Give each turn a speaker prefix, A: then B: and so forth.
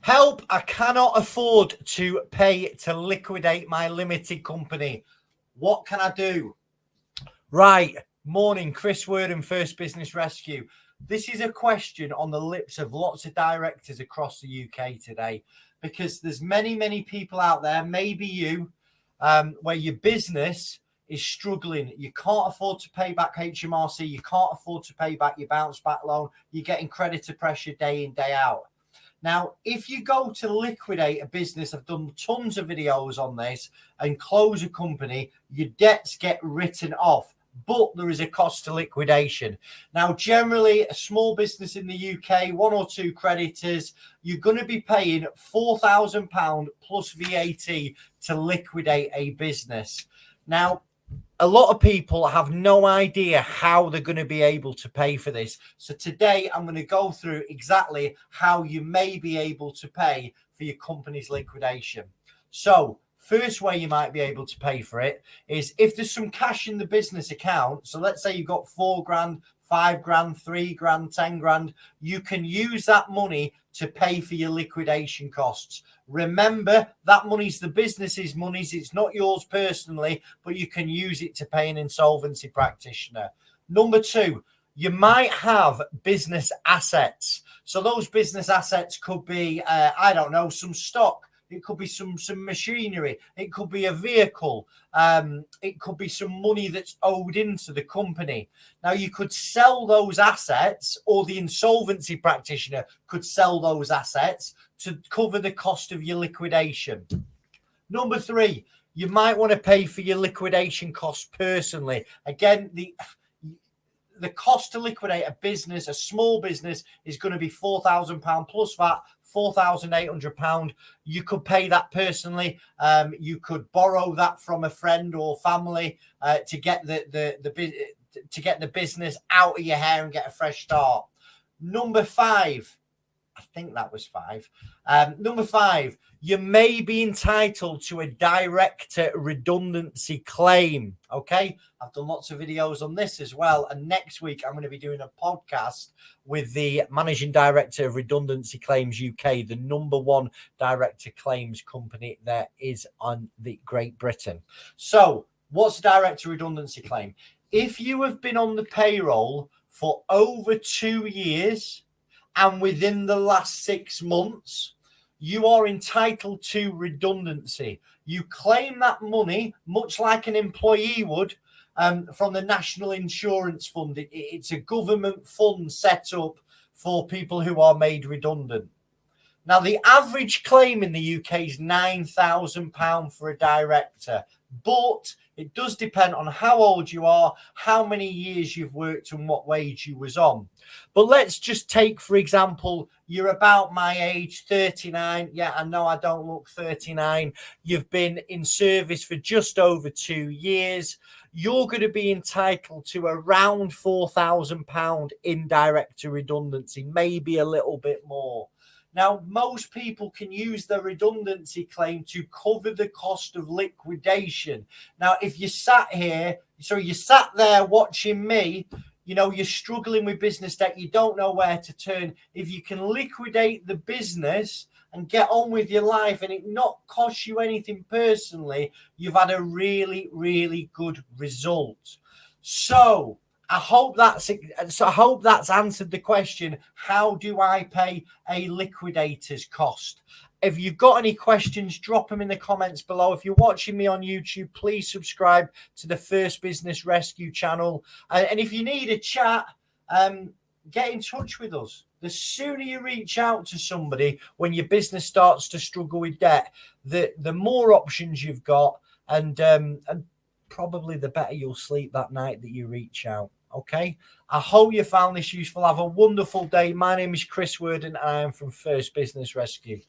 A: Help, I cannot afford to pay to liquidate my limited company. What can I do? Right. Morning, Chris Word and First Business Rescue. This is a question on the lips of lots of directors across the UK today, because there's many people out there, maybe you, where your business is struggling. You can't afford to pay back HMRC. You can't afford to pay back your bounce back loan. You're getting creditor pressure day in, day out. Now, if you go to liquidate a business, I've done tons of videos on this, and close a company, your debts get written off, but there is a cost to liquidation. Now, generally, a small business in the UK, one or two creditors, you're going to be paying £4,000 plus VAT to liquidate a business. Now, a lot of people have no idea how they're going to be able to pay for this. So today I'm going to go through exactly how you may be able to pay for your company's liquidation. So first way you might be able to pay for it is if there's some cash in the business account. So let's say you've got 4 grand, 5 grand, 3 grand, 10 grand. You can use that money to pay for your liquidation costs. Remember, that money's the business's money. It's not yours personally, but you can use it to pay an insolvency practitioner. Number 2, you might have business assets. So those business assets could be, I don't know, some stock. It could be some machinery. It could be a vehicle. It could be some money that's owed into the company. Now, you could sell those assets, or the insolvency practitioner could sell those assets to cover the cost of your liquidation. Number 3, you might want to pay for your liquidation costs personally. Again, the cost to liquidate a business, a small business, is going to be £4,000 plus VAT, £4,800. You could pay that personally. You could borrow that from a friend or family to get the business out of your hair and get a fresh start. Number 5. I think that was 5. Number 5, you may be entitled to a director redundancy claim. Okay, I've done lots of videos on this as well. And next week, I'm going to be doing a podcast with the managing director of Redundancy Claims UK, the #1 director claims company there is on the Great Britain. So what's a director redundancy claim? If you have been on the payroll for over 2 years, and within the last 6 months, you are entitled to redundancy. You claim that money, much like an employee would, from the National Insurance Fund. It's a government fund set up for people who are made redundant. Now, the average claim in the UK is £9,000 for a director, but it does depend on how old you are, how many years you've worked, and what wage you was on. But let's just take, for example, you're about my age, 39. Yeah, I know I don't look 39. You've been in service for just over 2 years. You're going to be entitled to around £4,000 in director redundancy, maybe a little bit more. Now, most people can use their redundancy claim to cover the cost of liquidation. Now, if you sat there watching me, you're struggling with business debt, you don't know where to turn. If you can liquidate the business and get on with your life and it not cost you anything personally, you've had a really, really good result. So I hope that's answered the question, how do I pay a liquidator's cost? If you've got any questions, drop them in the comments below. If you're watching me on YouTube, please subscribe to the First Business Rescue channel. And if you need a chat, get in touch with us. The sooner you reach out to somebody when your business starts to struggle with debt, the more options you've got, and probably the better you'll sleep that night that you reach out. Okay, I hope you found this useful. Have a wonderful day. My name is Chris Worden and I am from First Business Rescue.